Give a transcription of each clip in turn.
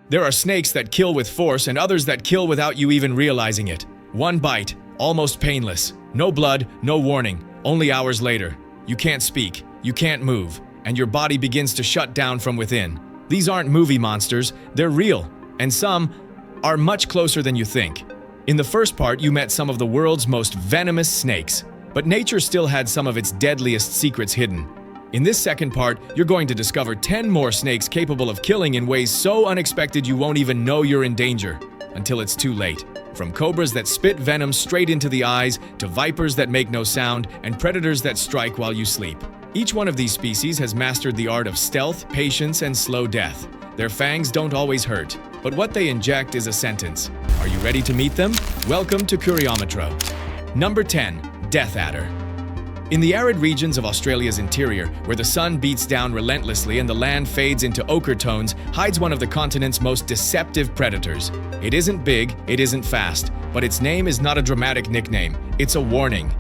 There are snakes that kill with force and others that kill without you even realizing it. One bite, almost painless. No blood, no warning. Only hours later. You can't speak, you can't move, and your body begins to shut down from within. These aren't movie monsters, they're real, and some are much closer than you think. In the first part, you met some of the world's most venomous snakes, but nature still had some of its deadliest secrets hidden. In this second part, you're going to discover 10 more snakes capable of killing in ways so unexpected you won't even know you're in danger until it's too late. From cobras that spit venom straight into the eyes, to vipers that make no sound, and predators that strike while you sleep. Each one of these species has mastered the art of stealth, patience, and slow death. Their fangs don't always hurt, but what they inject is a sentence. Are you ready to meet them? Welcome to Curiometro. Number 10. Death Adder. In the arid regions of Australia's interior, where the sun beats down relentlessly and the land fades into ochre tones, hides one of the continent's most deceptive predators. It isn't big, it isn't fast, but its name is not a dramatic nickname, it's a warning.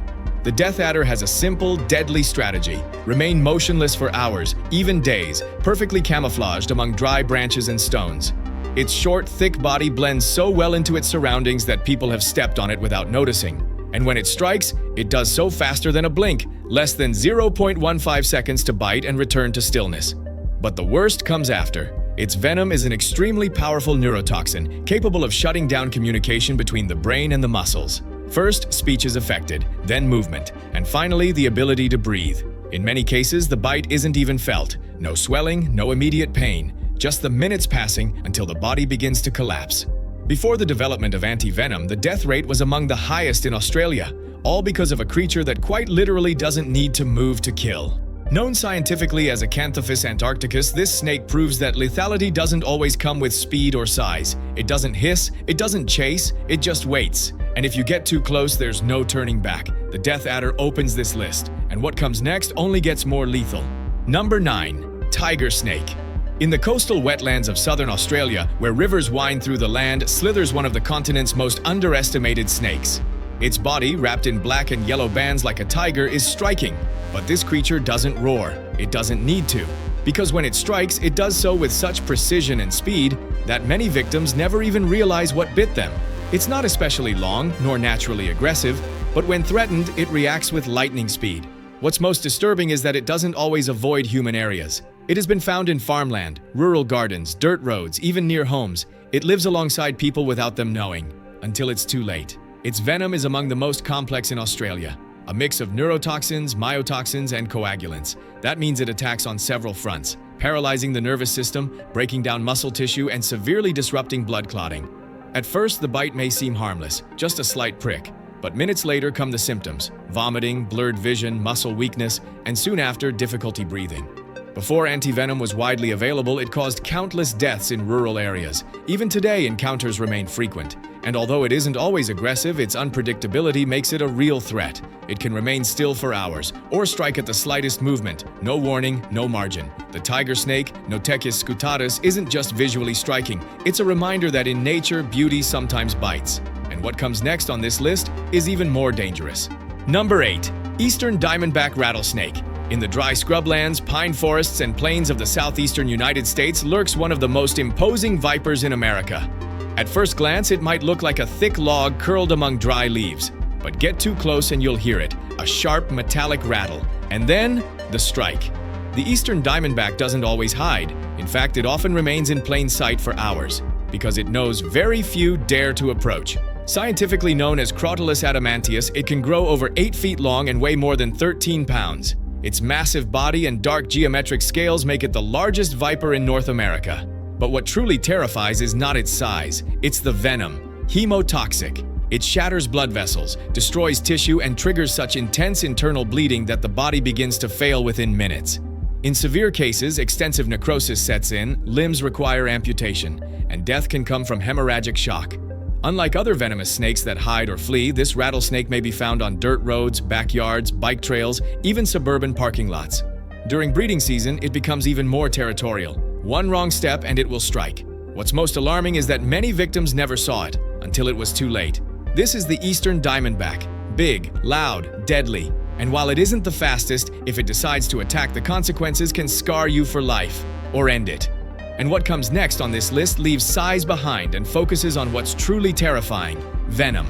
The death adder has a simple, deadly strategy. Remain motionless for hours, even days, perfectly camouflaged among dry branches and stones. Its short, thick body blends so well into its surroundings that people have stepped on it without noticing. And when it strikes, it does so faster than a blink, less than 0.15 seconds to bite and return to stillness. But the worst comes after. Its venom is an extremely powerful neurotoxin, capable of shutting down communication between the brain and the muscles. First, speech is affected, then movement, and finally the ability to breathe. In many cases, the bite isn't even felt. No swelling, no immediate pain, just the minutes passing until the body begins to collapse. Before the development of anti-venom, the death rate was among the highest in Australia, all because of a creature that quite literally doesn't need to move to kill. Known scientifically as Acanthopus antarcticus, this snake proves that lethality doesn't always come with speed or size. It doesn't hiss, it doesn't chase, it just waits. And if you get too close, there's no turning back. The death adder opens this list, and what comes next only gets more lethal. Number 9. Tiger snake. In the coastal wetlands of southern Australia, where rivers wind through the land, slithers one of the continent's most underestimated snakes. Its body, wrapped in black and yellow bands like a tiger, is striking. But this creature doesn't roar. It doesn't need to. Because when it strikes, it does so with such precision and speed that many victims never even realize what bit them. It's not especially long, nor naturally aggressive, but when threatened, it reacts with lightning speed. What's most disturbing is that it doesn't always avoid human areas. It has been found in farmland, rural gardens, dirt roads, even near homes. It lives alongside people without them knowing, until it's too late. Its venom is among the most complex in Australia, a mix of neurotoxins, myotoxins, and coagulants. That means it attacks on several fronts, paralyzing the nervous system, breaking down muscle tissue, and severely disrupting blood clotting. At first, the bite may seem harmless, just a slight prick, but minutes later come the symptoms: vomiting, blurred vision, muscle weakness, and soon after, difficulty breathing. Before anti-venom was widely available, it caused countless deaths in rural areas. Even today, encounters remain frequent. And although it isn't always aggressive, its unpredictability makes it a real threat. It can remain still for hours, or strike at the slightest movement. No warning, no margin. The tiger snake, Notechis scutatus, isn't just visually striking. It's a reminder that in nature, beauty sometimes bites. And what comes next on this list is even more dangerous. Number 8. Eastern Diamondback Rattlesnake. In the dry scrublands, pine forests, and plains of the southeastern United States lurks one of the most imposing vipers in America. At first glance, it might look like a thick log curled among dry leaves. But get too close and you'll hear it, a sharp metallic rattle. And then, the strike. The Eastern Diamondback doesn't always hide. In fact, it often remains in plain sight for hours, because it knows very few dare to approach. Scientifically known as Crotalus adamantius, it can grow over 8 feet long and weigh more than 13 pounds. Its massive body and dark geometric scales make it the largest viper in North America. But what truly terrifies is not its size, it's the venom. Hemotoxic. It shatters blood vessels, destroys tissue, and triggers such intense internal bleeding that the body begins to fail within minutes. In severe cases, extensive necrosis sets in, limbs require amputation, and death can come from hemorrhagic shock. Unlike other venomous snakes that hide or flee, this rattlesnake may be found on dirt roads, backyards, bike trails, even suburban parking lots. During breeding season, it becomes even more territorial. One wrong step and it will strike. What's most alarming is that many victims never saw it until it was too late. This is the Eastern Diamondback. Big, loud, deadly. And while it isn't the fastest, if it decides to attack, the consequences can scar you for life or end it. And what comes next on this list leaves size behind and focuses on what's truly terrifying: venom.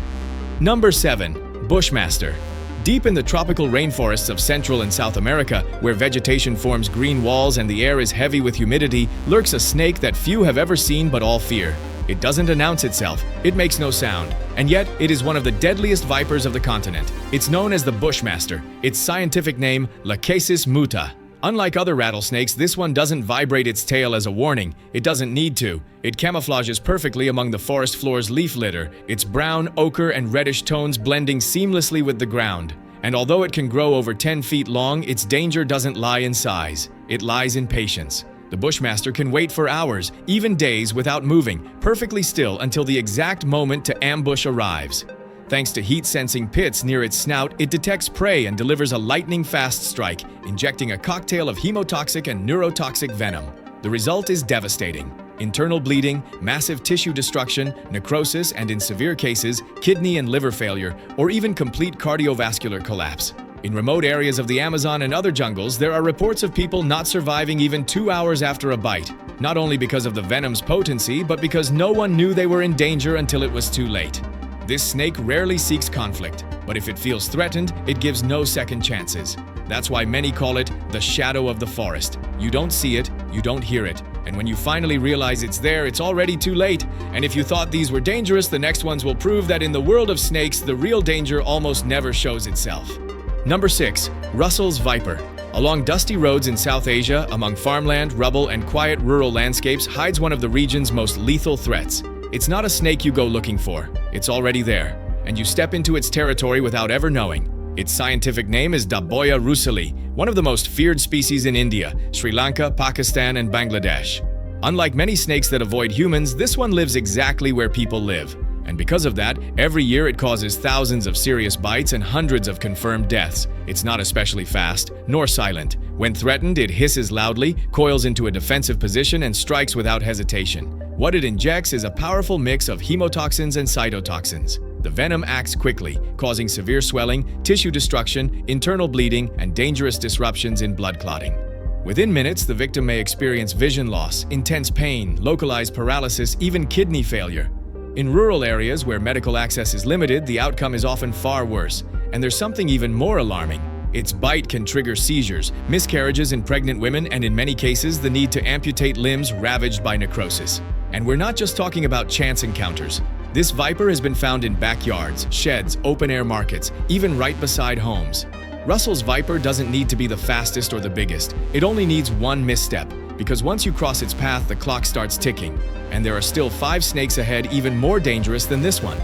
Number 7. Bushmaster. Deep in the tropical rainforests of Central and South America, where vegetation forms green walls and the air is heavy with humidity, lurks a snake that few have ever seen but all fear. It doesn't announce itself, it makes no sound, and yet it is one of the deadliest vipers of the continent. It's known as the Bushmaster, its scientific name, Lachesis muta. Unlike other rattlesnakes, this one doesn't vibrate its tail as a warning. It doesn't need to. It camouflages perfectly among the forest floor's leaf litter, its brown, ochre, and reddish tones blending seamlessly with the ground. And although it can grow over 10 feet long, its danger doesn't lie in size. It lies in patience. The Bushmaster can wait for hours, even days, without moving, perfectly still until the exact moment to ambush arrives. Thanks to heat-sensing pits near its snout, it detects prey and delivers a lightning-fast strike, injecting a cocktail of hemotoxic and neurotoxic venom. The result is devastating: internal bleeding, massive tissue destruction, necrosis, and in severe cases, kidney and liver failure, or even complete cardiovascular collapse. In remote areas of the Amazon and other jungles, there are reports of people not surviving even 2 hours after a bite, not only because of the venom's potency, but because no one knew they were in danger until it was too late. This snake rarely seeks conflict, but if it feels threatened, it gives no second chances. That's why many call it the shadow of the forest. You don't see it, you don't hear it, and when you finally realize it's there, it's already too late. And if you thought these were dangerous, the next ones will prove that in the world of snakes, the real danger almost never shows itself. Number 6. Russell's viper. Along dusty roads in South Asia, among farmland, rubble, and quiet rural landscapes, hides one of the region's most lethal threats. It's not a snake you go looking for. It's already there, and you step into its territory without ever knowing. Its scientific name is Daboya russelli, one of the most feared species in India, Sri Lanka, Pakistan, and Bangladesh. Unlike many snakes that avoid humans, this one lives exactly where people live. And because of that, every year it causes thousands of serious bites and hundreds of confirmed deaths. It's not especially fast, nor silent. When threatened, it hisses loudly, coils into a defensive position, and strikes without hesitation. What it injects is a powerful mix of hemotoxins and cytotoxins. The venom acts quickly, causing severe swelling, tissue destruction, internal bleeding, and dangerous disruptions in blood clotting. Within minutes, the victim may experience vision loss, intense pain, localized paralysis, even kidney failure. In rural areas where medical access is limited, the outcome is often far worse. And there's something even more alarming. Its bite can trigger seizures, miscarriages in pregnant women, and in many cases, the need to amputate limbs ravaged by necrosis. And we're not just talking about chance encounters. This viper has been found in backyards, sheds, open-air markets, even right beside homes. Russell's viper doesn't need to be the fastest or the biggest. It only needs one misstep, because once you cross its path, the clock starts ticking. And there are still 5 snakes ahead even more dangerous than this one.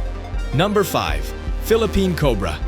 Number 5. Philippine Cobra.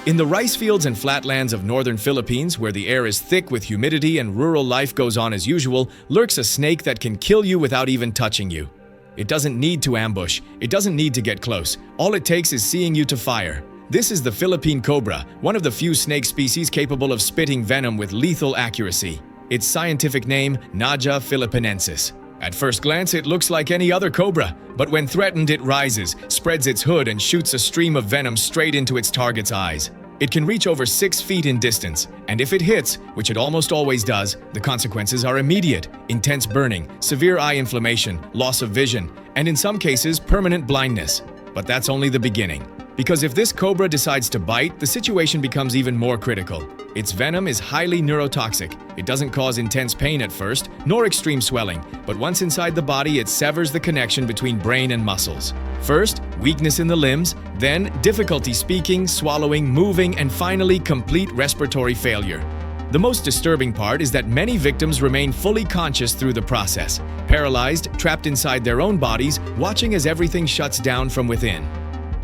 In the rice fields and flatlands of northern Philippines, where the air is thick with humidity and rural life goes on as usual, lurks a snake that can kill you without even touching you. It doesn't need to ambush. It doesn't need to get close. All it takes is seeing you to fire. This is the Philippine Cobra, one of the few snake species capable of spitting venom with lethal accuracy. Its scientific name, Naja philippinensis. At first glance, it looks like any other cobra, but when threatened, it rises, spreads its hood, and shoots a stream of venom straight into its target's eyes. It can reach over 6 feet in distance, and if it hits, which it almost always does, the consequences are immediate: intense burning, severe eye inflammation, loss of vision, and in some cases, permanent blindness. But that's only the beginning. Because if this cobra decides to bite, the situation becomes even more critical. Its venom is highly neurotoxic. It doesn't cause intense pain at first, nor extreme swelling, but once inside the body, it severs the connection between brain and muscles. First, weakness in the limbs, then difficulty speaking, swallowing, moving, and finally, complete respiratory failure. The most disturbing part is that many victims remain fully conscious through the process, paralyzed, trapped inside their own bodies, watching as everything shuts down from within.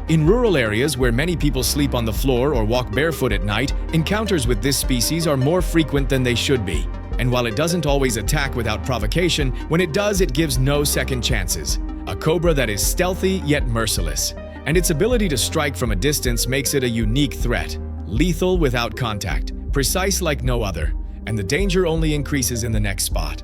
In rural areas where many people sleep on the floor or walk barefoot at night, encounters with this species are more frequent than they should be. And while it doesn't always attack without provocation, when it does, it gives no second chances. A cobra that is stealthy yet merciless. And its ability to strike from a distance makes it a unique threat. Lethal without contact, precise like no other. And the danger only increases in the next spot.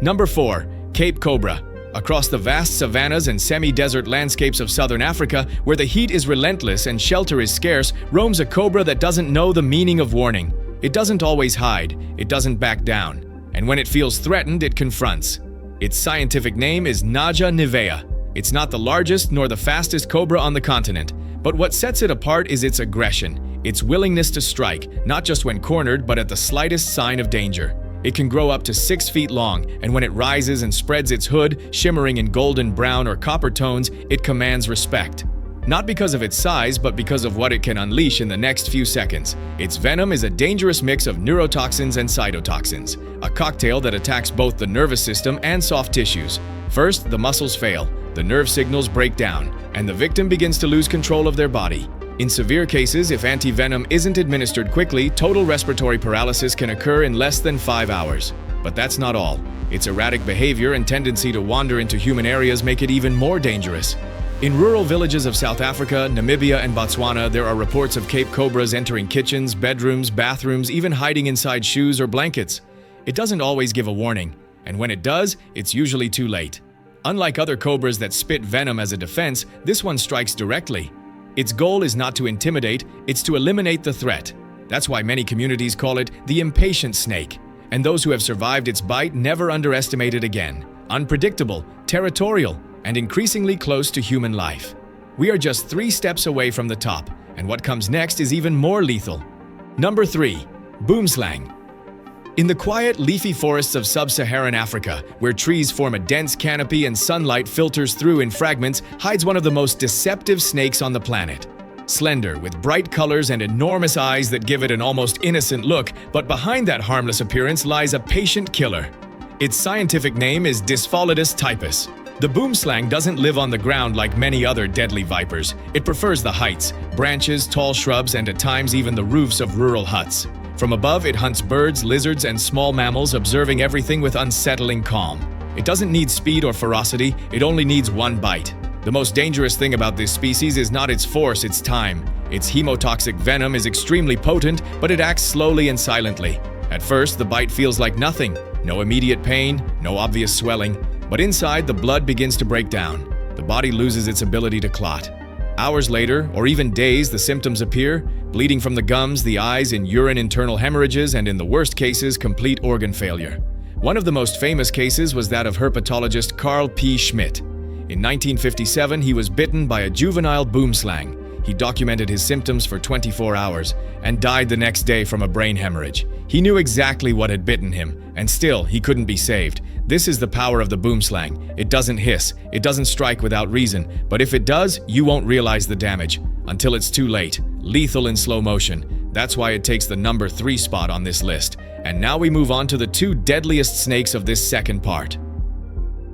Number 4. Cape Cobra. Across the vast savannas and semi-desert landscapes of southern Africa, where the heat is relentless and shelter is scarce, roams a cobra that doesn't know the meaning of warning. It doesn't always hide, it doesn't back down, and when it feels threatened, it confronts. Its scientific name is Naja nivea. It's not the largest nor the fastest cobra on the continent, but what sets it apart is its aggression, its willingness to strike, not just when cornered, but at the slightest sign of danger. It can grow up to 6 feet long, and when it rises and spreads its hood, shimmering in golden brown or copper tones, it commands respect. Not because of its size, but because of what it can unleash in the next few seconds. Its venom is a dangerous mix of neurotoxins and cytotoxins, a cocktail that attacks both the nervous system and soft tissues. First, the muscles fail, the nerve signals break down, and the victim begins to lose control of their body. In severe cases, if anti-venom isn't administered quickly, total respiratory paralysis can occur in less than 5 hours. But that's not all. Its erratic behavior and tendency to wander into human areas make it even more dangerous. In rural villages of South Africa, Namibia, and Botswana, there are reports of Cape Cobras entering kitchens, bedrooms, bathrooms, even hiding inside shoes or blankets. It doesn't always give a warning, and when it does, it's usually too late. Unlike other cobras that spit venom as a defense, this one strikes directly. Its goal is not to intimidate, it's to eliminate the threat. That's why many communities call it the impatient snake. And those who have survived its bite never underestimate it again. Unpredictable, territorial, and increasingly close to human life. We are just 3 steps away from the top, and what comes next is even more lethal. Number 3. Boomslang. In the quiet, leafy forests of sub-Saharan Africa, where trees form a dense canopy and sunlight filters through in fragments, hides one of the most deceptive snakes on the planet. Slender, with bright colors and enormous eyes that give it an almost innocent look, but behind that harmless appearance lies a patient killer. Its scientific name is Dyspholidus typus. The boomslang doesn't live on the ground like many other deadly vipers. It prefers the heights, branches, tall shrubs, and at times even the roofs of rural huts. From above, it hunts birds, lizards, and small mammals, observing everything with unsettling calm. It doesn't need speed or ferocity, it only needs one bite. The most dangerous thing about this species is not its force, it's time. Its hemotoxic venom is extremely potent, but it acts slowly and silently. At first, the bite feels like nothing. No immediate pain, no obvious swelling. But inside, the blood begins to break down. The body loses its ability to clot. Hours later, or even days, the symptoms appear: bleeding from the gums, the eyes, in urine, internal hemorrhages, and in the worst cases, complete organ failure. One of the most famous cases was that of herpetologist Carl P. Schmidt. In 1957, he was bitten by a juvenile boomslang. He documented his symptoms for 24 hours and died the next day from a brain hemorrhage. He knew exactly what had bitten him, and still, he couldn't be saved. This is the power of the boomslang. It doesn't hiss, it doesn't strike without reason, but if it does, you won't realize the damage until it's too late. Lethal in slow motion. That's why it takes the number 3 spot on this list. And now we move on to the 2 deadliest snakes of this second part.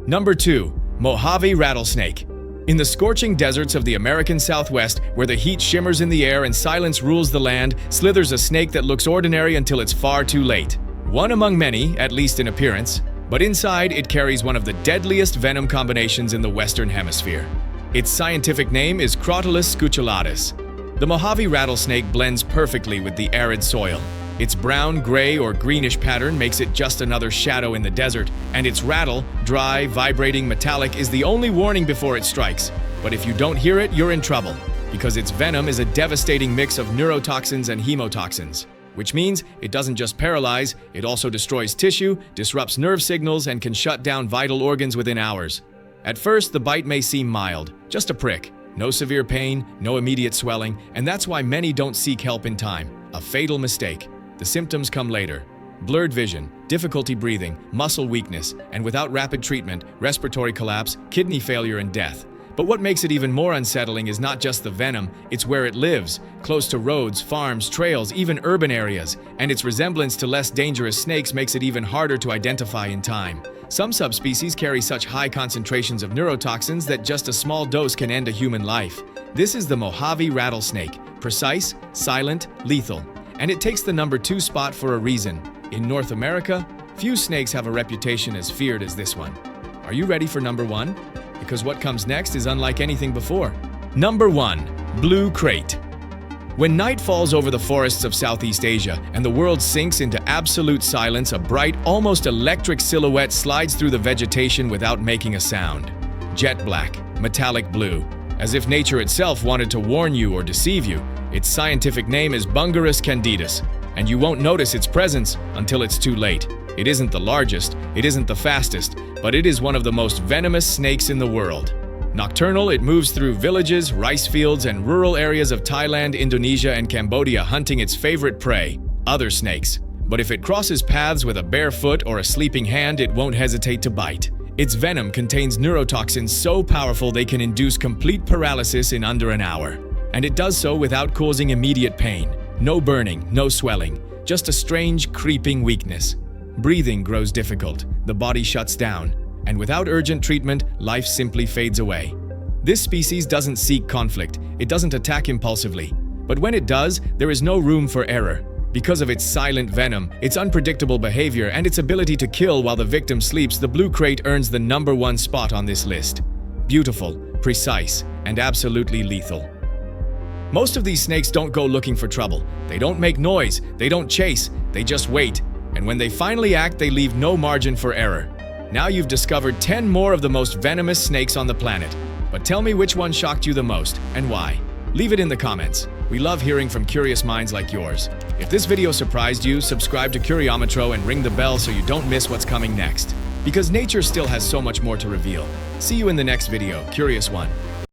Number 2. Mojave Rattlesnake. In the scorching deserts of the American Southwest, where the heat shimmers in the air and silence rules the land, slithers a snake that looks ordinary until it's far too late. One among many, at least in appearance, but inside it carries one of the deadliest venom combinations in the Western Hemisphere. Its scientific name is Crotalus scutellatus. The Mojave rattlesnake blends perfectly with the arid soil. Its brown, gray, or greenish pattern makes it just another shadow in the desert, and its rattle, dry, vibrating, metallic, is the only warning before it strikes. But if you don't hear it, you're in trouble, because its venom is a devastating mix of neurotoxins and hemotoxins, which means it doesn't just paralyze, it also destroys tissue, disrupts nerve signals, and can shut down vital organs within hours. At first, the bite may seem mild, just a prick. No severe pain, no immediate swelling, and that's why many don't seek help in time. A fatal mistake. The symptoms come later. Blurred vision, difficulty breathing, muscle weakness, and without rapid treatment, respiratory collapse, kidney failure, and death. But what makes it even more unsettling is not just the venom, it's where it lives, close to roads, farms, trails, even urban areas, and its resemblance to less dangerous snakes makes it even harder to identify in time. Some subspecies carry such high concentrations of neurotoxins that just a small dose can end a human life. This is the Mojave rattlesnake, precise, silent, lethal. And it takes the number 2 spot for a reason. In North America, few snakes have a reputation as feared as this one. Are you ready for number 1? Because what comes next is unlike anything before. Number 1. Blue Krait. When night falls over the forests of Southeast Asia and the world sinks into absolute silence, a bright, almost electric silhouette slides through the vegetation without making a sound. Jet black, metallic blue, as if nature itself wanted to warn you or deceive you. Its scientific name is Bungarus candidus, and you won't notice its presence until it's too late. It isn't the largest, it isn't the fastest, but it is one of the most venomous snakes in the world. Nocturnal, it moves through villages, rice fields, and rural areas of Thailand, Indonesia, and Cambodia hunting its favorite prey, other snakes. But if it crosses paths with a bare foot or a sleeping hand, it won't hesitate to bite. Its venom contains neurotoxins so powerful they can induce complete paralysis in under an hour. And it does so without causing immediate pain. No burning, no swelling, just a strange, creeping weakness. Breathing grows difficult, the body shuts down, and without urgent treatment, life simply fades away. This species doesn't seek conflict, it doesn't attack impulsively. But when it does, there is no room for error. Because of its silent venom, its unpredictable behavior, and its ability to kill while the victim sleeps, the blue krait earns the #1 spot on this list. Beautiful, precise, and absolutely lethal. Most of these snakes don't go looking for trouble. They don't make noise, they don't chase, they just wait. And when they finally act, they leave no margin for error. Now you've discovered 10 more of the most venomous snakes on the planet. But tell me which one shocked you the most, and why. Leave it in the comments. We love hearing from curious minds like yours. If this video surprised you, subscribe to Curiometro and ring the bell so you don't miss what's coming next. Because nature still has so much more to reveal. See you in the next video, Curious One.